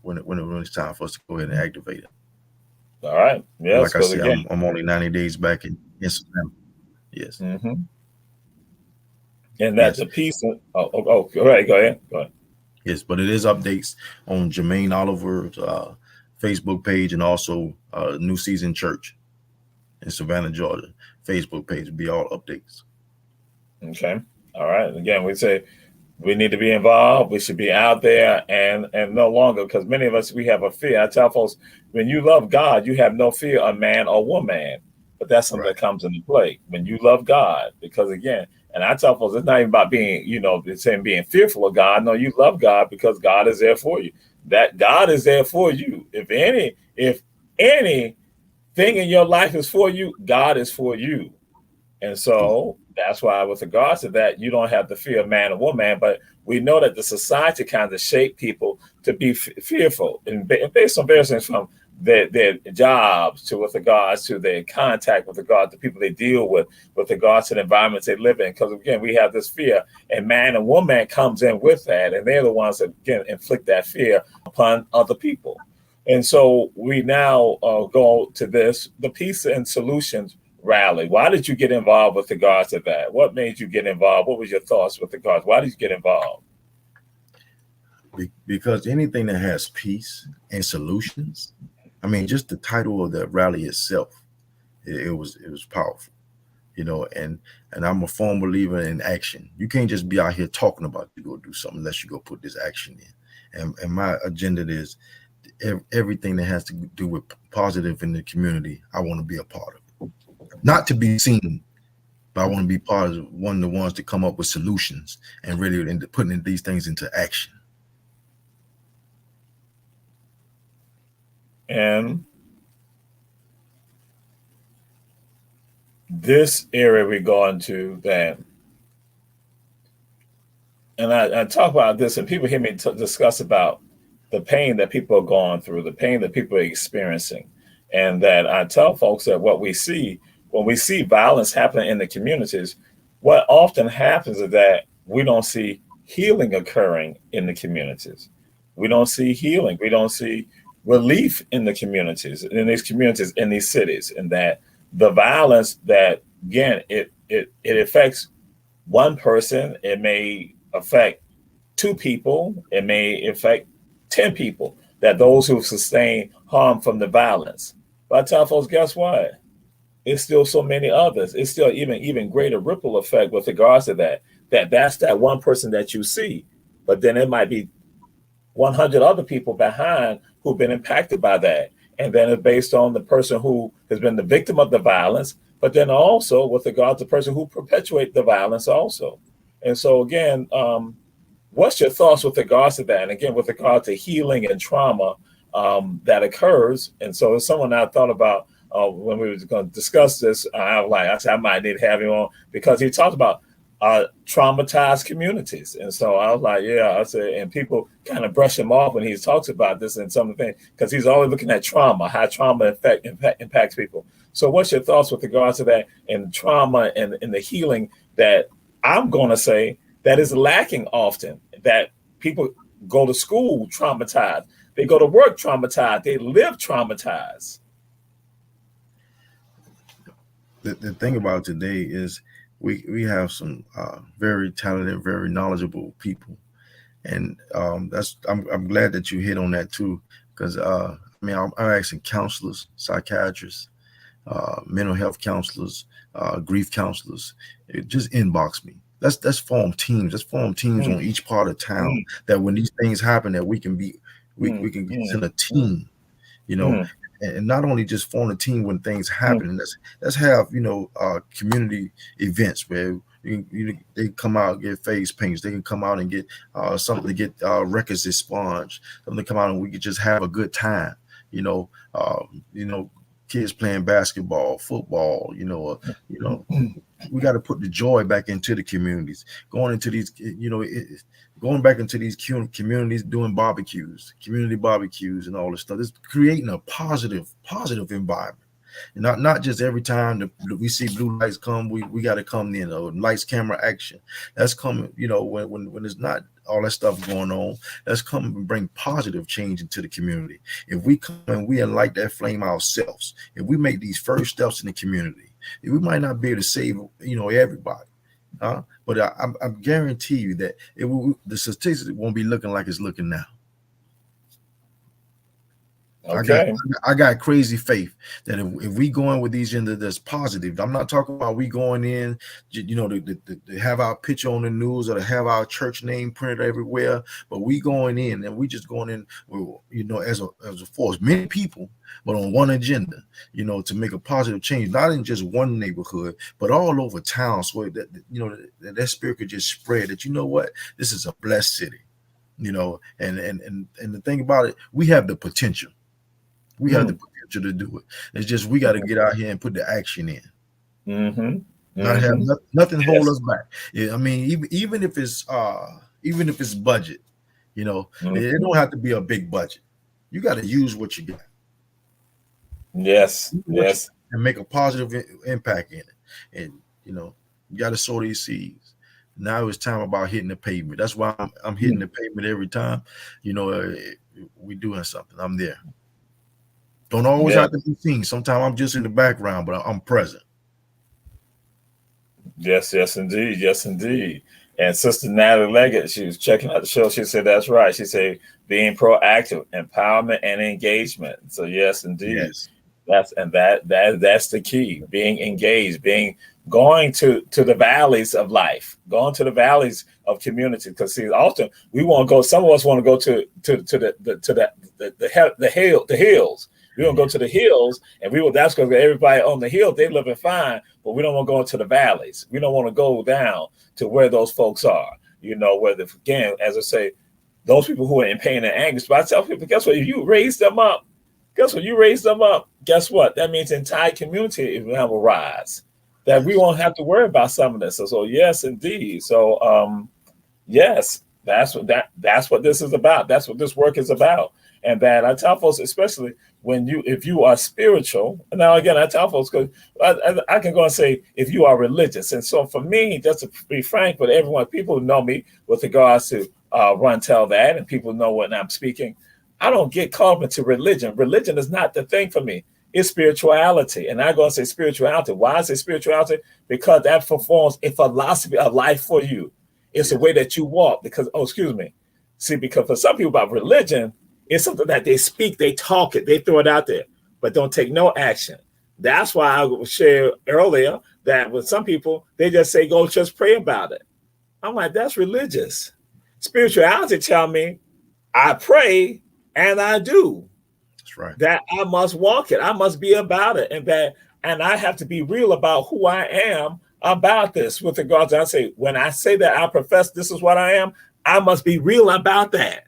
When it's time for us to go ahead and activate it. All right. Yes. Like I said, I'm only 90 days back in Instagram. Yes. Mm-hmm. And that's a piece. All right. Go ahead. Yes, but it is updates on Jermaine Oliver's Facebook page, and also New Season Church in Savannah, Georgia. Facebook page will be all updates. Okay. All right. Again, we say we need to be involved. We should be out there and no longer, because many of us, we have a fear. I tell folks, when you love God, you have no fear of man or woman. But that's something that comes into play when you love God, because again, and I tell folks, it's not even about being, saying being fearful of God. No, you love God because God is there for you. That God is there for you. If anything in your life is for you, God is for you. And so that's why with regards to that, you don't have the fear of man or woman, but we know that the society kind of shaped people to be fearful, and based on various things from their jobs to with regards to their contact with regard to people they deal with regards to the environments they live in. Because again, we have this fear, and man and woman comes in with that, and they're the ones that again inflict that fear upon other people. And so we now go to the Peace and Solutions rally. Why did you get involved with regards to that? What made you get involved? What was your thoughts with regards? Why did you get involved? Because anything that has peace and solutions, I mean, just the title of the rally itself, it was powerful, and I'm a firm believer in action. You can't just be out here talking about you go do something unless you go put this action in. And my agenda is everything that has to do with positive in the community. I want to be a part of it. not to be seen, but I want to be part of one of the ones to come up with solutions and really into putting these things into action. And this area we go into that, and I talk about this, and people hear me discuss about the pain that people are going through, the pain that people are experiencing, and that I tell folks that what we see when we see violence happening in the communities, what often happens is that we don't see healing occurring in the communities. We don't see healing. We don't see relief in the communities, in these cities, and that the violence that, again, it affects one person. It may affect 2 people. It may affect 10 people, that those who sustain harm from the violence. But I tell folks, guess what? It's still so many others. It's still even greater ripple effect with regards to that's that one person that you see, but then it might be 100 other people behind who've been impacted by that. And then it's based on the person who has been the victim of the violence, but then also with regard to the person who perpetuates the violence also. And so again, what's your thoughts with regards to that? And again, with regard to healing and trauma that occurs. And so it's someone I thought about when we were going to discuss this. I said, I might need to have him on, because he talked about traumatized communities. And so I was like, yeah, I said, and people kind of brush him off when he talks about this and some of the things, because he's always looking at trauma, how trauma impacts people. So what's your thoughts with regards to that and trauma and the healing that I'm going to say that is lacking often, that people go to school traumatized, they go to work traumatized, they live traumatized. The thing about today is we have some very talented, very knowledgeable people, and I'm glad that you hit on that too, because I'm asking counselors, psychiatrists, mental health counselors, grief counselors, just inbox me. Let's form teams. Let's form teams on each part of town, that when these things happen, that we can get in a team, and not only just form a team when things happen. Let's have community events where they come out and get face paints. They can come out and get something to get records expunged. Something to come out and we could just have a good time. Kids playing basketball, football. We got to put the joy back into the communities. Going back into these communities, doing community barbecues, and all this stuff. It's creating a positive environment. And not just every time that we see blue lights come, we got to come in. Lights, camera, action. That's coming. When there's not all that stuff going on, let's come and bring positive change into the community. If we come and we light that flame ourselves, if we make these first steps in the community, we might not be able to save everybody, but I guarantee you that the statistics won't be looking like it's looking now. Okay. I got crazy faith that if we go in with these agenda that's positive, I'm not talking about we going in, to have our picture on the news or to have our church name printed everywhere, but we going in and we just going in, as a force, many people, but on one agenda, to make a positive change, not in just one neighborhood, but all over town, so that spirit could just spread. That what, this is a blessed city, and the thing about it, we have the potential. We have the potential to do it. It's just we got to get out here and put the action in. Not have nothing hold us back. I mean, even if it's budget, it don't have to be a big budget. You got to use what you got. Yes. And make a positive impact in it. And you got to sow these seeds. Now it's time about hitting the pavement. That's why I'm hitting the pavement every time. We doing something. I'm there. Don't always have to be seen. Sometimes I'm just in the background, but I'm present. Yes, indeed. Yes, indeed. And Sister Natalie Leggett, she was checking out the show. She said, that's right. She said, being proactive, empowerment, and engagement. So yes, indeed. Yes. That's the key. Being engaged, going to the valleys of life, going to the valleys of community. Because see, often we want to go. Some of us want to go to the hills. We're gonna go to the hills, and that's because everybody on the hill, they living fine, but we don't want to go into the valleys. We don't want to go down to where those folks are, where again, as I say, those people who are in pain and anguish. But I tell people, guess what? If you raise them up, guess what? That means the entire community will rise. That we won't have to worry about some of this. So yes, indeed. So yes, that's what this is about. That's what this work is about. And that I tell folks, especially if you are spiritual. Now again, I tell folks, because I can go and say if you are religious. And so for me, just to be frank with everyone, people who know me with regards to run tell that, and people know when I'm speaking, I don't get caught up into religion. Religion is not the thing for me. It's spirituality. And I go and say spirituality. Why I say spirituality? Because that performs a philosophy of life for you. It's the way that you walk. Because for some people about religion, it's something that they speak, they talk it, they throw it out there, but don't take no action. That's why I shared earlier that with some people, they just say, go just pray about it. I'm like, that's religious. Spirituality tell me I pray and I do. That's right. That I must walk it. I must be about it. And I have to be real about who I am about this with regards to, when I say that I profess this is what I am, I must be real about that.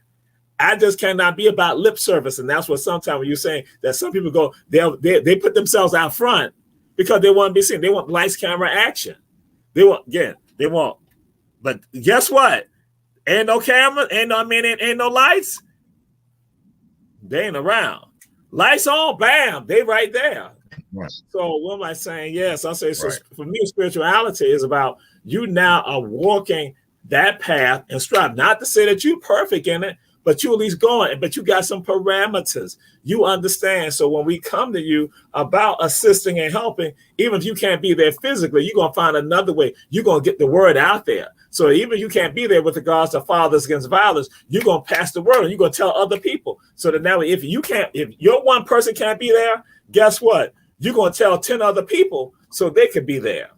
I just cannot be about lip service. And that's what sometimes when you're saying that some people go, they put themselves out front because they want to be seen. They want lights, camera, action. But guess what? Ain't no camera, ain't no lights. They ain't around. Lights on, bam, they right there. Right. So what am I saying? Yes, I say, so for me, spirituality is about you now are walking that path and strive. Not to say that you're perfect in it, but you at least going, but you got some parameters. You understand. So when we come to you about assisting and helping, even if you can't be there physically, you're going to find another way. You're going to get the word out there. So even if you can't be there with regards to fathers against violence, you're going to pass the word and you're going to tell other people. So that now if your one person can't be there, guess what? You're going to tell 10 other people so they can be there.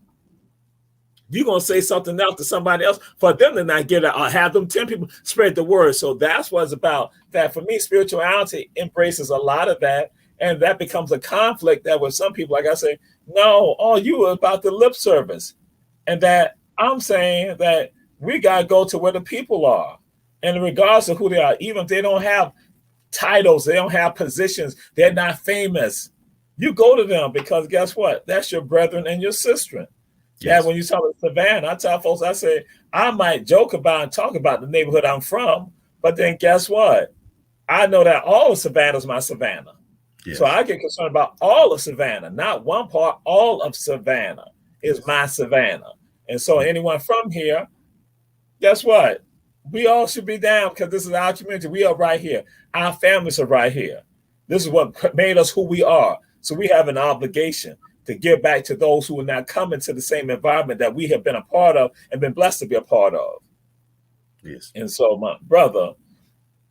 You're going to say something else to somebody else for them to not get it, or have them 10 people spread the word. So that's what it's about. That for me, spirituality embraces a lot of that. And that becomes a conflict that with some people, like I say, no, all you are about the lip service. And that I'm saying that we got to go to where the people are. And in regards to who they are, even if they don't have titles, they don't have positions, they're not famous. You go to them because guess what? That's your brethren and your sister. Yes. Yeah, when you talk about Savannah, I tell folks, I say, I might joke about and talk about the neighborhood I'm from, but then guess what? I know that all of Savannah is my Savannah. Yes. So I get concerned about all of Savannah, not one part, all of Savannah is my Savannah. And so anyone from here, guess what? We all should be down because this is our community. We are right here. Our families are right here. This is what made us who we are. So we have an obligation to give back to those who are not coming to the same environment that we have been a part of and been blessed to be a part of. Yes. And so, my brother,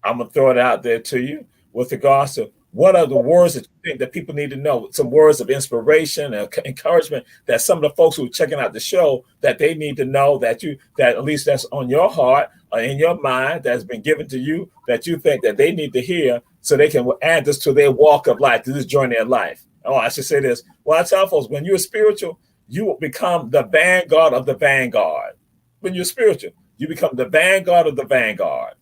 I'm going to throw it out there to you with regards to what are the words that you think that people need to know, some words of inspiration and encouragement that some of the folks who are checking out the show, that they need to know that at least that's on your heart or in your mind that's been given to you, that you think that they need to hear so they can add this to their walk of life, to this journey of life. Oh, I should say this. Well, I tell folks, when you're spiritual, you will become the vanguard of the vanguard. When you're spiritual, you become the vanguard of the vanguard.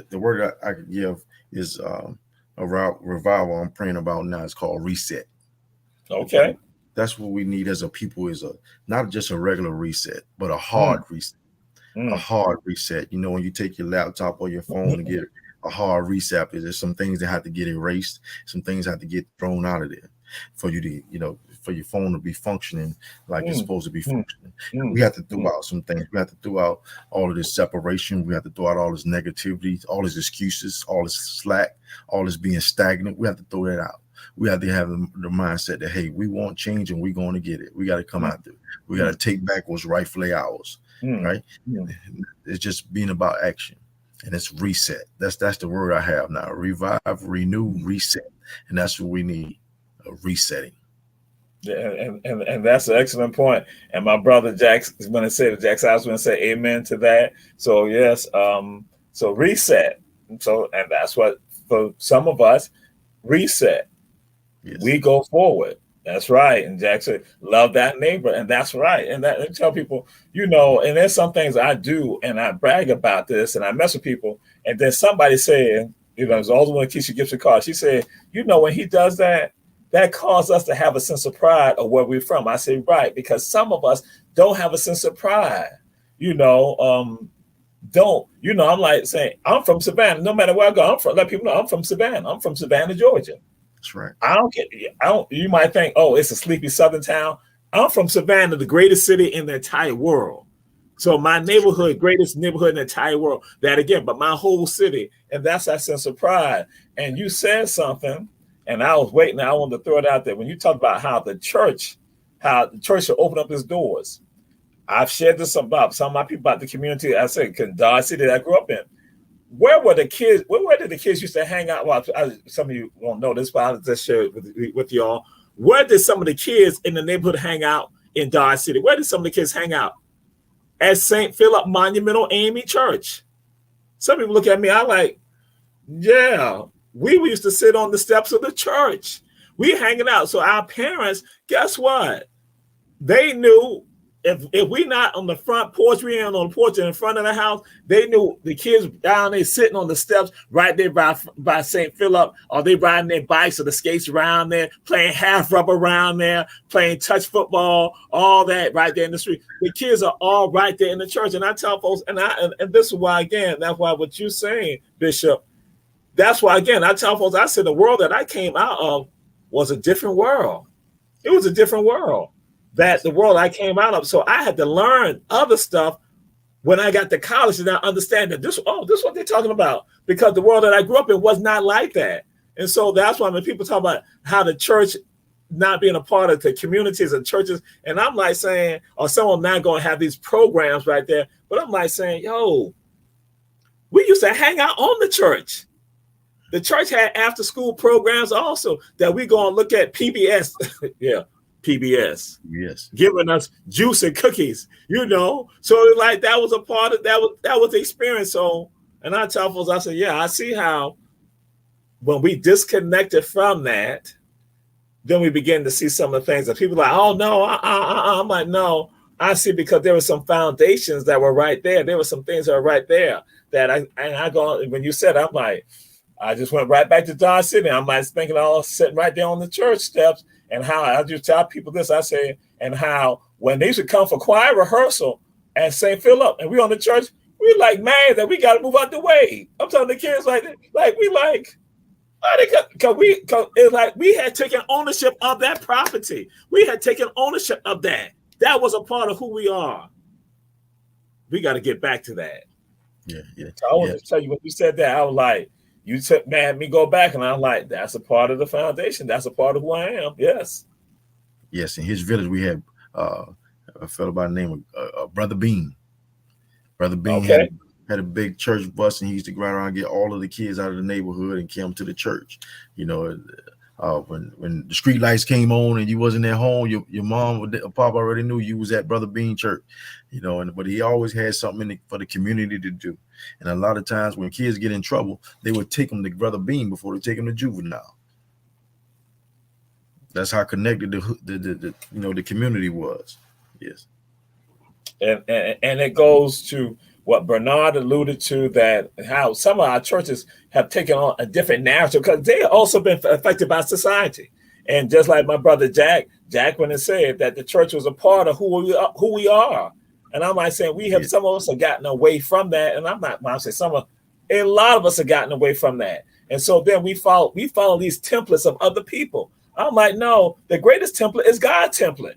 The word I could give is a revival I'm praying about now. It's called reset. Okay. That's what we need as a people, is not just a regular reset, but a hard reset. A hard reset. You know, when you take your laptop or your phone and get a hard reset, there's some things that have to get erased, some things have to get thrown out of there for you to, for your phone to be functioning like it's supposed to be functioning. We have to throw out some things. We have to throw out all of this separation. We have to throw out all this negativity, all these excuses, all this slack, all this being stagnant. We have to throw that out. We have to have the mindset that, hey, we want change and we're going to get it. We got to come out there. We got to take back what's rightfully ours, right? It's just being about action. And it's reset. That's the word I have now. Revive, renew, reset. And that's what we need, a resetting. Yeah, and that's an excellent point. And my brother Jax is going to say that Jax, I was going to say amen to that. So yes, so reset. And that's what for some of us, reset. Yes. We go forward. That's right. And Jack said, love that neighbor. And that's right. And that and tell people, and there's some things I do and I brag about this and I mess with people. And then somebody said, it's always when Keisha gives a call. She said, when he does that, that caused us to have a sense of pride of where we're from. I say, right, because some of us don't have a sense of pride. I'm like saying, I'm from Savannah. No matter where I go, let people know I'm from Savannah. I'm from Savannah, Georgia. That's right. You might think, oh, it's a sleepy southern town. I'm from Savannah, the greatest city in the entire world. So my neighborhood, greatest neighborhood in the entire world. That again, but my whole city. And that's that sense of pride. And you said something, and I was waiting. I wanted to throw it out there. When you talk about how the church should open up its doors. I've shared this about some of my people about the community. I said, Dodge City that I grew up in. Where were the kids? Where did the kids used to hang out? Well, some of you won't know this, but I'll just share it with y'all. Where did some of the kids in the neighborhood hang out in Dodge City? Where did some of the kids hang out? At St. Philip Monumental AME Church. Some people look at me, I'm like, yeah, we used to sit on the steps of the church. We hanging out. So our parents, guess what? They knew if we not on the front porch, we ain't on the porch in front of the house, they knew the kids down there sitting on the steps right there by St. Philip, or they riding their bikes or the skates around there, playing half rubber around there, playing touch football, all that right there in the street. The kids are all right there in the church. And I tell folks, and this is why, again, that's why what you're saying, Bishop, that's why, again, I tell folks, I said the world that I came out of was a different world. It was a different world. That the world I came out of. So I had to learn other stuff when I got to college and I understand that this is what they're talking about, because the world that I grew up in was not like that. And so that's why when people talk about how the church not being a part of the communities and churches, and I'm like saying, or someone not going to have these programs right there, but I'm like saying, we used to hang out on the church. The church had after school programs also that we go and look at PBS. Yeah. PBS, yes, giving us juice and cookies, so like that was a part of that was the experience. So, and I tell folks, I said, yeah, I see how when we disconnected from that, then we begin to see some of the things that people are like, oh no, I'm like, no, I see, because there were some foundations that were right there. There were some things that were right there that I go, when you said, I'm like, I just went right back to Dodge City. I'm like thinking all sitting right there on the church steps. And how I just tell people this, I say, and how when they used to come for choir rehearsal at St. Philip and we on the church, we like, man, that we got to move out the way. I'm telling the kids because it's like we had taken ownership of that property. We had taken ownership of that. That was a part of who we are. We got to get back to that. Yeah. So I want to tell you when you said that, I was like, you took me go back, and I'm like, that's a part of the foundation. That's a part of who I am. Yes. Yes. In his village, we had a fellow by the name of Brother Bean. Brother Bean had a big church bus, and he used to go around and get all of the kids out of the neighborhood and come to the church. When the street lights came on and you wasn't at home, your mom or pop already knew you was at Brother Bean church. But he always had something for the community to do. And a lot of times when kids get in trouble, they would take them to Brother Bean before they take them to juvenile. That's how connected the community was. Yes. And it goes to what Bernard alluded to, that how some of our churches have taken on a different narrative because they have also been affected by society. And just like my brother Jack when it said that the church was a part of who we are. And I'm like saying some of us have gotten away from that. And I'm saying a lot of us have gotten away from that. And so then we follow these templates of other people. I'm like, no, the greatest template is God's template.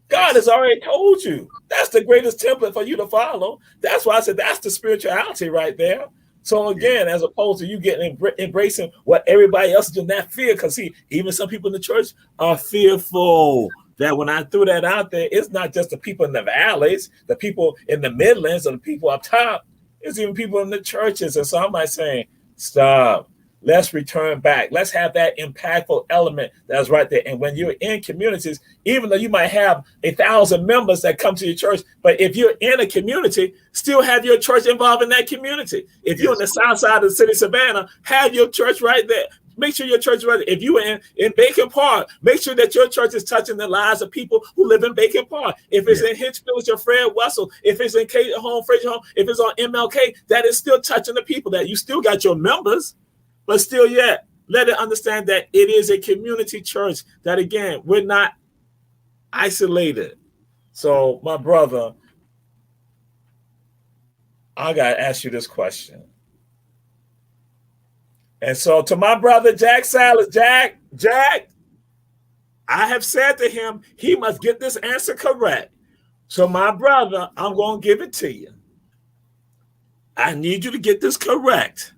God has already told you that's the greatest template for you to follow. That's why I said that's the spirituality right there. So again, as opposed to you getting embracing what everybody else doing, that fear, because even some people in the church are fearful. That when I threw that out there, it's not just the people in the valleys, the people in the Midlands, or the people up top. It's even people in the churches. And so I'm like saying, stop. let's return back. Let's have that impactful element that's right there. And when you're in communities, even though you might have 1,000 members that come to your church, but if you're in a community, still have your church involved in that community. If you're on the south side of the city of Savannah, have your church right there. Make sure your church is ready. If you are in Bacon Park, make sure that your church is touching the lives of people who live in Bacon Park. If it's in Hitchfield, it's your Fred Wessel. If it's in Fraser Home, if it's on MLK, that is still touching the people. That you still got your members, but still yet, let it understand that it is a community church. That again, we're not isolated. So, my brother, I got to ask you this question. And so to my brother, Jack Salas, Jack, I have said to him, he must get this answer correct. So my brother, I'm going to give it to you. I need you to get this correct.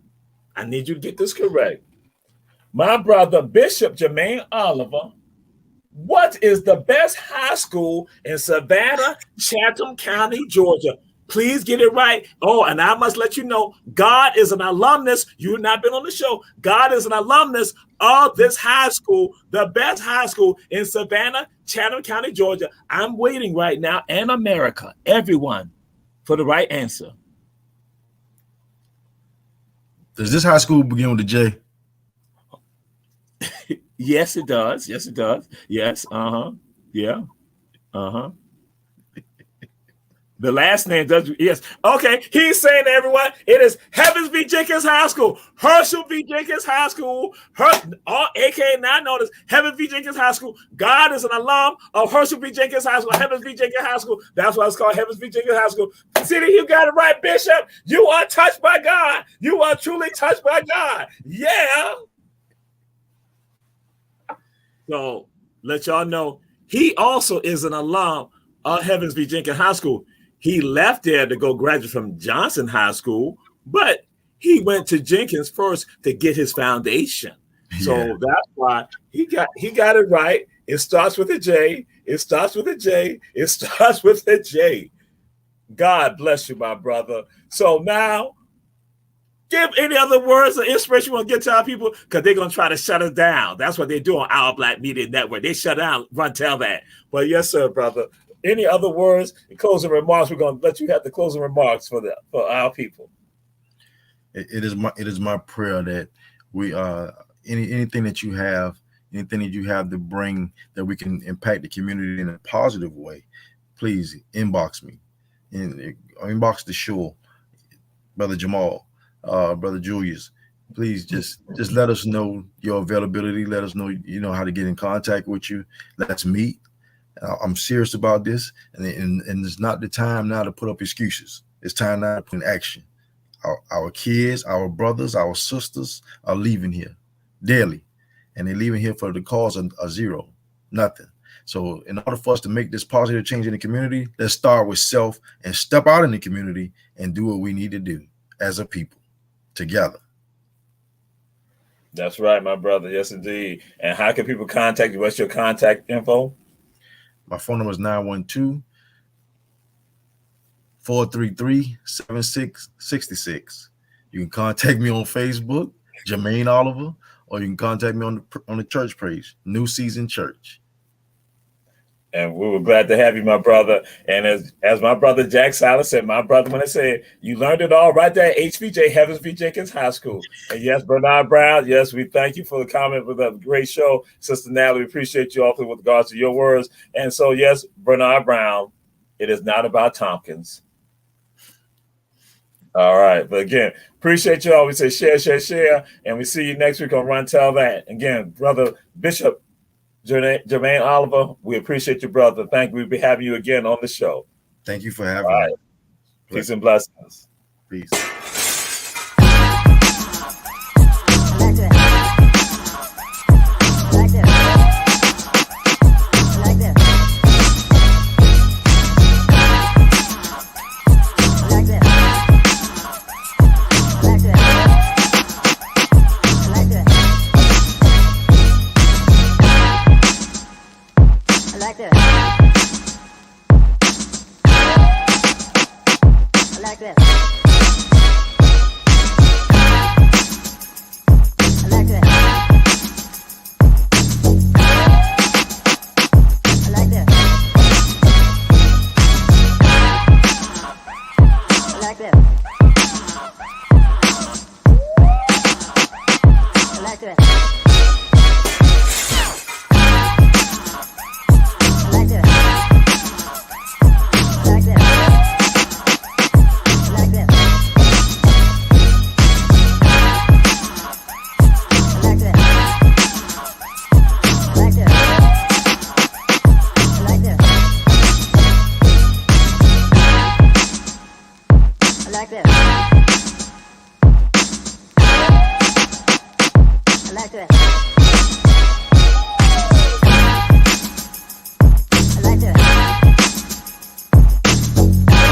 My brother, Bishop Jermaine Oliver, what is the best high school in Savannah, Chatham County, Georgia? Please get it right. Oh, and I must let you know, God is an alumnus. You've not been on the show. God is an alumnus of this high school, the best high school in Savannah, Chatham County, Georgia. I'm waiting right now, and America, everyone, for the right answer. Does this high school begin with a J? Yes, it does. Yes, it does. Yes. Yeah. The last name does, yes. Okay, he's saying to everyone, it is Heavens V. Jenkins High School, Herschel V. Jenkins High School, aka now known as Heavens V. Jenkins High School. God is an alum of Herschel V. Jenkins High School, Heavens V. Jenkins High School. That's why it's called Heavens V. Jenkins High School. See, you got it right, Bishop. You are touched by God. You are truly touched by God. Yeah. So let y'all know, he also is an alum of Heavens V. Jenkins High School. He left there to go graduate from Johnson High School, but he went to Jenkins first to get his foundation. So that's why he got it right. It starts with a J. It starts with a J. It starts with a J. God bless you, my brother. So now, give any other words of inspiration you want to get to our people, because they're going to try to shut us down. That's what they do on Our Black Media Network. They shut down, run, tell that. But yes, sir, brother. Any other words and closing remarks? We're going to let you have the closing remarks for our people. It is my prayer that we anything that you have to bring that we can impact the community in a positive way, please inbox me, inbox the show, Brother Jamal, Brother Julius. Please just let us know your availability. Let us know how to get in contact with you. Let's meet. I'm serious about this, and it's not the time now to put up excuses. It's time now to put in action. Our kids, our brothers, our sisters are leaving here daily, and they're leaving here for the cause of zero, nothing. So in order for us to make this positive change in the community, let's start with self and step out in the community and do what we need to do as a people together. That's right, my brother. Yes, indeed. And how can people contact you? What's your contact info? My phone number is 912-433-7666. You can contact me on Facebook, Jermaine Oliver, or you can contact me on the church page, New Season Church. And we were glad to have you, my brother. And as my brother Jack Salas said, my brother, when I said, you learned it all right there at HVJ, Heavens V. Jenkins High School. And yes, Bernard Brown, yes, we thank you for the comment with a great show. Sister Natalie, we appreciate you also with regards to your words. And so, yes, Bernard Brown, it is not about Tompkins. All right. But again, appreciate you all. We say share. And we see you next week on Run Tell That. Again, Brother Bishop Jermaine Oliver, we appreciate you, brother. Thank you. We'll be having you again on the show. Thank you for having me. Peace and blessings. Peace. Like this. this. Like this. Like this. Like this. Like this. Like this. Like this. Like this. Like this.